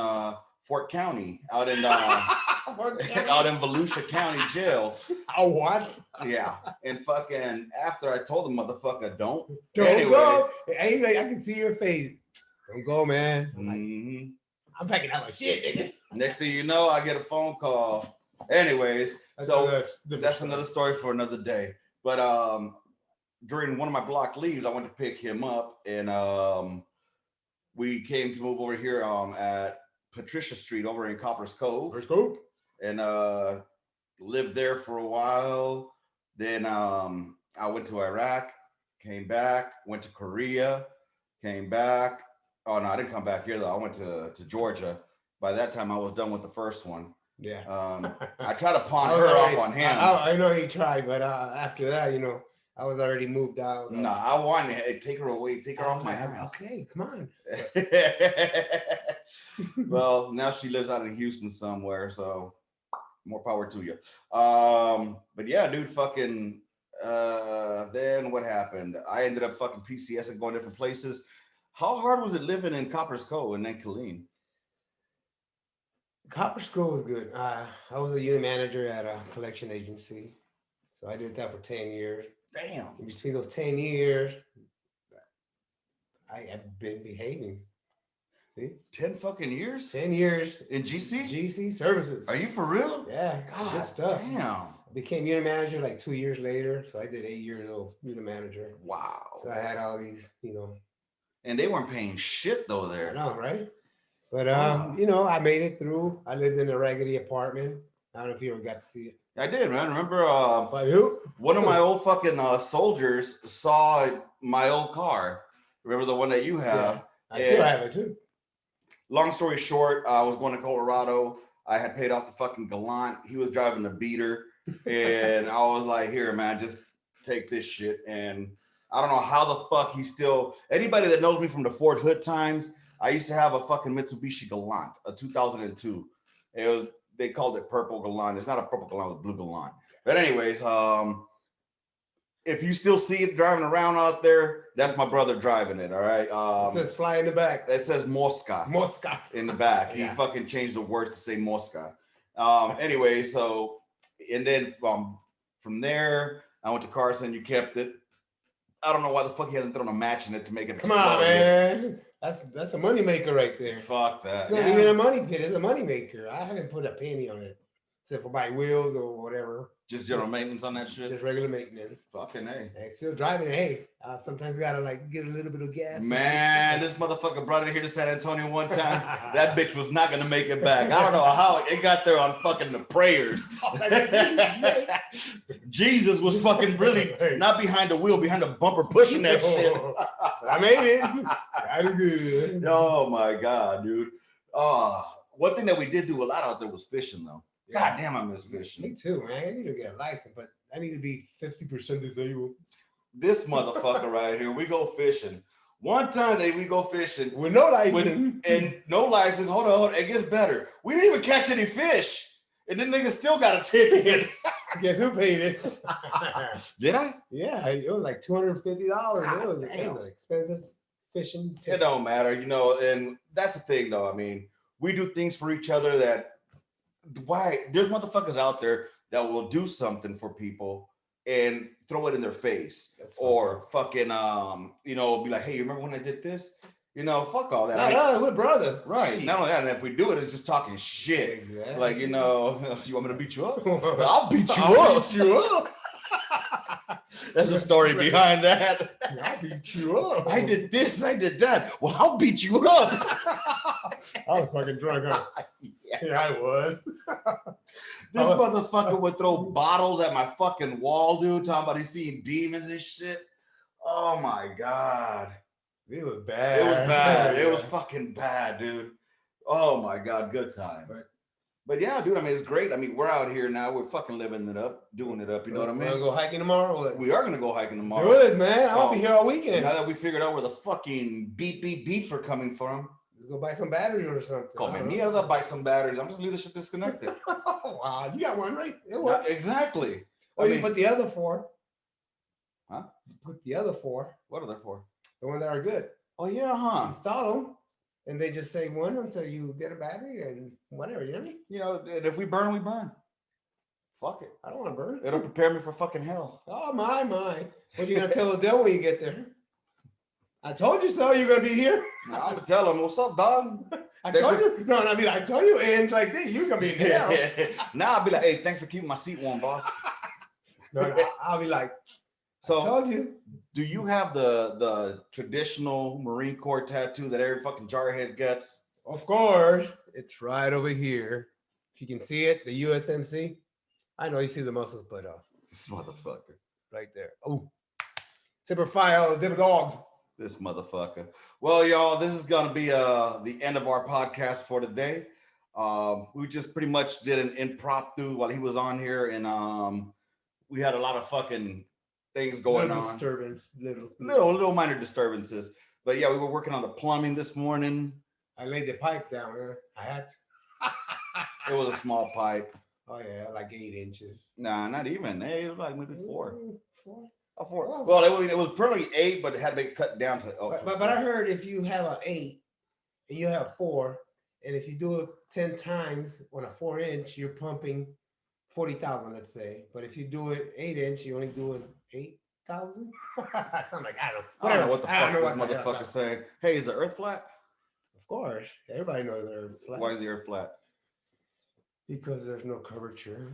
Fort County, out in out in Volusia County Jail. Oh, what? Yeah, and fucking after I told the motherfucker, don't go. Hey, I can see your face. Don't go, man. I'm packing out my shit, nigga. Next thing you know, I get a phone call. Anyways, that's another story for another day. But during one of my block leaves, I went to pick him up, and we came to move over here at Patricia Street over in Copper's Cove. And lived there for a while. Then I went to Iraq, came back, went to Korea, came back. Oh no, I didn't come back here though. I went to Georgia. By that time, I was done with the first one. Yeah. I tried to pawn her off on him. I know he tried, but after that, you know, I was already moved out. No, I wanted to take her away, take her off my house. Okay, come on. Well, now she lives out in Houston somewhere, so more power to you. But yeah, dude, fucking. Then what happened? I ended up fucking PCS and going different places. How hard was it living in Copper's Cove and then Killeen? Copper's Cove was good. I was a unit manager at a collection agency, so I did that for 10 years. Damn. In between those 10 years, I have been behaving. See? 10 fucking years? 10 years. In GC? GC services. Are you for real? Yeah. God, good stuff. Damn. became unit manager like 2 years later. So I did 8 years of unit manager. Wow. So I had all these, And they weren't paying shit though I there. know, right? But Fuck. I made it through. I lived in a raggedy apartment. I don't know if you ever got to see it. I did, man. Remember, Hills? one of my old fucking soldiers saw my old car. Remember the one that you have? I still have it too. Long story short, I was going to Colorado. I had paid off the fucking Gallant. He was driving the beater. And I was like, here, man, just take this shit. And I don't know how the fuck he still, anybody that knows me from the Fort Hood times, I used to have a fucking Mitsubishi Galant, a 2002. They called it purple Galant. It's not a purple Galant, it's blue Galant. But anyways, if you still see it driving around out there, that's my brother driving it. All right. It says fly in the back. It says Mosca. Mosca in the back. Yeah. He fucking changed the words to say Mosca. Anyway, so and then from there, I went to Carson. You kept it. I don't know why the fuck he hasn't thrown a match in it to make it. Come on, man. That's a money maker right there. Fuck that. It's not even a money pit. It's a money maker. I haven't put a penny on it, except for buying wheels or whatever. Just general maintenance on that shit. Just regular maintenance. Fucking A. And still driving it. Hey, sometimes gotta like get a little bit of gas. Man, this motherfucker brought it here to San Antonio one time. That bitch was not gonna make it back. I don't know how it got there on fucking the prayers. Jesus was fucking really not behind the wheel, behind the bumper pushing that shit. I made it. I did good. Oh my god, dude. One thing that we did do a lot out there was fishing though. God damn, I miss fishing. Me too, man. I need to get a license, but I need to be 50% disabled. This motherfucker right here, we go fishing. One time we go fishing with no license. And no license. Hold on. It gets better. We didn't even catch any fish. And then niggas still got a ticket. Guess who paid it? Did I? Yeah, it was like $250. It was an expensive fishing ticket. It don't matter, and that's the thing though. I mean, we do things for each other that there's motherfuckers out there that will do something for people and throw it in their face. Or fucking be like, hey, remember when I did this? Fuck all that. We're brothers. Right. Shit. Not only that, and if we do it, it's just talking shit. Exactly. Like, you want me to beat you up? I'll beat you up. That's the story behind that. I'll beat you up. I did this, I did that. Well, I'll beat you up. I was fucking drunk, huh? Yeah, I was. This motherfucker would throw bottles at my fucking wall, dude, talking about he's seeing demons and shit. Oh my God. It was bad. It was bad. It was fucking bad, dude. Oh my God, good time. But yeah, dude, I mean, it's great. I mean, we're out here now. We're fucking living it up, doing it up. You know what I mean? We're going to go hiking tomorrow? We are going to go hiking tomorrow. Good, man. I'll be here all weekend. Now that we figured out where the fucking beeps are coming from. Let's go buy some batteries or something. Call me mierda, buy some batteries. I'm just leave this shit disconnected. Oh, wow. You got one, right? It works. Exactly. You put the other 4. Huh? You put the other 4. What are they for? The ones that are good. Oh, yeah, huh? Install them. And they just say one until you get a battery and whatever, you know what I mean? And if we burn, we burn. Fuck it. I don't want to burn. It'll prepare me for fucking hell. Oh, my. What are you going to tell Adele when you get there? I told you so. You're going to be here. No, I'm going to tell him, what's up, dog? I told you. No, I mean, I told you. And like this, you're going to be in hell. Now I'll be like, hey, thanks for keeping my seat warm, boss. No, I'll be like, so, I told you. Do you have the traditional Marine Corps tattoo that every fucking jarhead gets? Of course. It's right over here. If you can see it, the USMC. I know you see the muscles, but this motherfucker. Right there. Oh. Semper Fi, all the dogs. This motherfucker. Well, y'all, this is gonna be the end of our podcast for today. We just pretty much did an impromptu while he was on here, and we had a lot of fucking things going on. Disturbance, little minor disturbances. But yeah, we were working on the plumbing this morning. I laid the pipe down, man. I had to. It was a small pipe. Oh yeah, like 8 inches. Nah, not even. Hey, it was like maybe 4. 4. Oh, 4. Oh. Well, it was probably 8, but it had to be cut down to. But I heard if you have an 8 and you have 4, and if you do it 10 times on a 4-inch, you're pumping 40,000, let's say. But if you do it 8-inch, you only do it 8,000. Something like I don't know. I don't know what the fuck this motherfucker saying. Hey, is the Earth flat? Of course, everybody knows the Earth is flat. Why is the Earth flat? Because there's no curvature.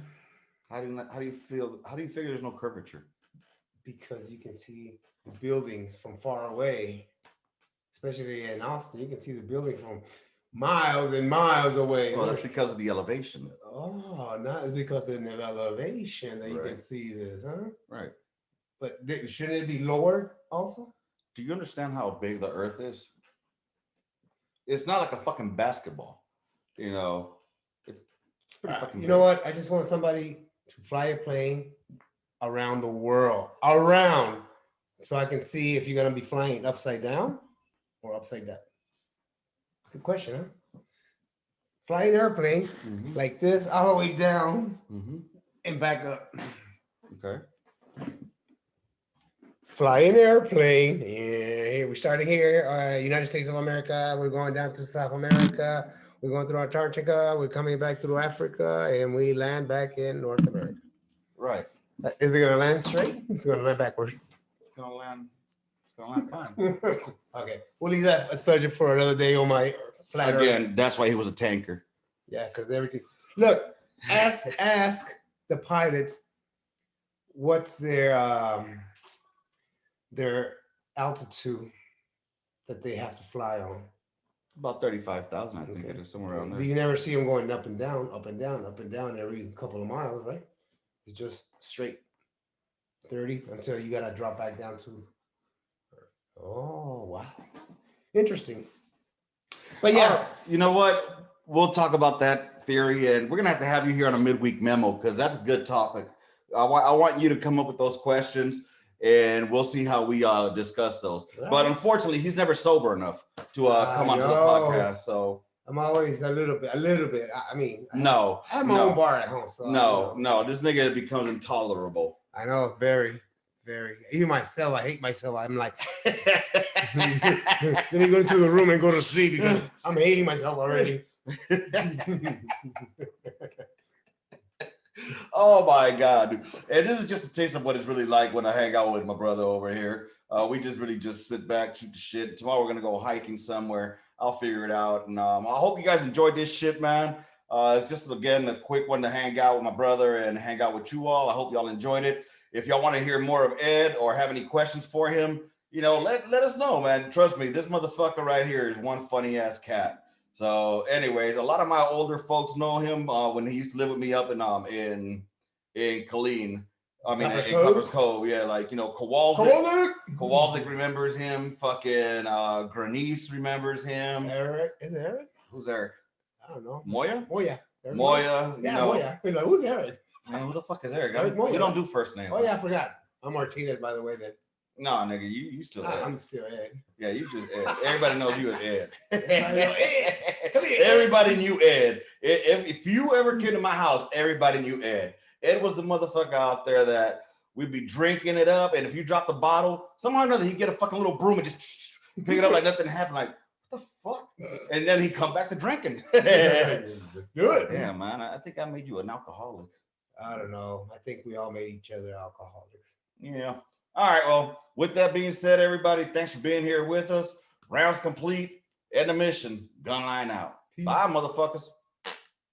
How do you feel? How do you figure there's no curvature? Because you can see the buildings from far away, especially in Austin. You can see the building from miles and miles away. Well, that's because of the elevation. Oh, not it's because of the elevation that you can Right. see this, huh? Right. But shouldn't it be lowered also? Do you understand how big the Earth is? It's not like a fucking basketball. You know, it's pretty fucking You big. know what? I just want somebody to fly a plane around the world, around, so I can see if you're gonna be flying upside down or upside down. Good question, huh? Fly an airplane like this all the way down and back up. Okay. Fly an airplane. Yeah, we started here, United States of America. We're going down to South America. We're going through Antarctica. We're coming back through Africa, and we land back in North America. Right. Is it gonna land straight? It's gonna land backwards. It's gonna land fine. Okay, we'll leave that a subject for another day on my flat Again, Earth. that's why he was a tanker. Yeah, because everything. Look, ask the pilots what's their altitude that they have to fly on. About 35,000, I think it is, somewhere around there. Do you never see them going up and down, up and down, up and down every couple of miles, right? It's just straight 30 until you gotta drop back down to. Oh wow, interesting. But yeah, you know what? We'll talk about that theory, and we're gonna have to have you here on a midweek memo because that's a good topic. I want you to come up with those questions, and we'll see how we discuss those. Right. But unfortunately, he's never sober enough to come onto the podcast. So I'm always a little bit. I mean, no, I have my own bar at home. So no, this nigga becomes intolerable. I know, very, very. Even myself, I hate myself. I'm like, let me go into the room and go to sleep because I'm hating myself already. Oh my God. And this is just a taste of what it's really like when I hang out with my brother over here. We just really just sit back, shoot the shit. Tomorrow we're going to go hiking somewhere. I'll figure it out. And I hope you guys enjoyed this shit, man. It's just, again, a quick one to hang out with my brother and hang out with you all. I hope y'all enjoyed it. If y'all want to hear more of Ed or have any questions for him, let us know, man. Trust me, this motherfucker right here is one funny ass cat. So, anyways, a lot of my older folks know him when he used to live with me up in Killeen. I mean, in Covers Cove. Yeah, like, Kowalczyk remembers him. Fucking Granice remembers him. Eric? Is it Eric? Who's Eric? I don't know. Moya. Moya. Moya. Moya. Like, who's Eric? Man, who the fuck is Eric? Moya. You don't do first names. Oh, yeah, I forgot. I'm Martinez, by the way, then. No, nigga, you still Ed. I'm still Ed. Yeah, you just Ed. Everybody knows you as Ed. Ed. Come here, Everybody knew Ed. If you ever came to my house, everybody knew Ed. Ed was the motherfucker out there that we'd be drinking it up, and if you drop the bottle, somehow or another, he'd get a fucking little broom and just pick it up like nothing happened. Like, what the fuck? And then he'd come back to drinking. Let's do it. Yeah, man. I think I made you an alcoholic. I don't know. I think we all made each other alcoholics. Yeah. All right. Well, with that being said, everybody, thanks for being here with us. Rounds complete. End of mission. Gunline out. Peace. Bye, motherfuckers.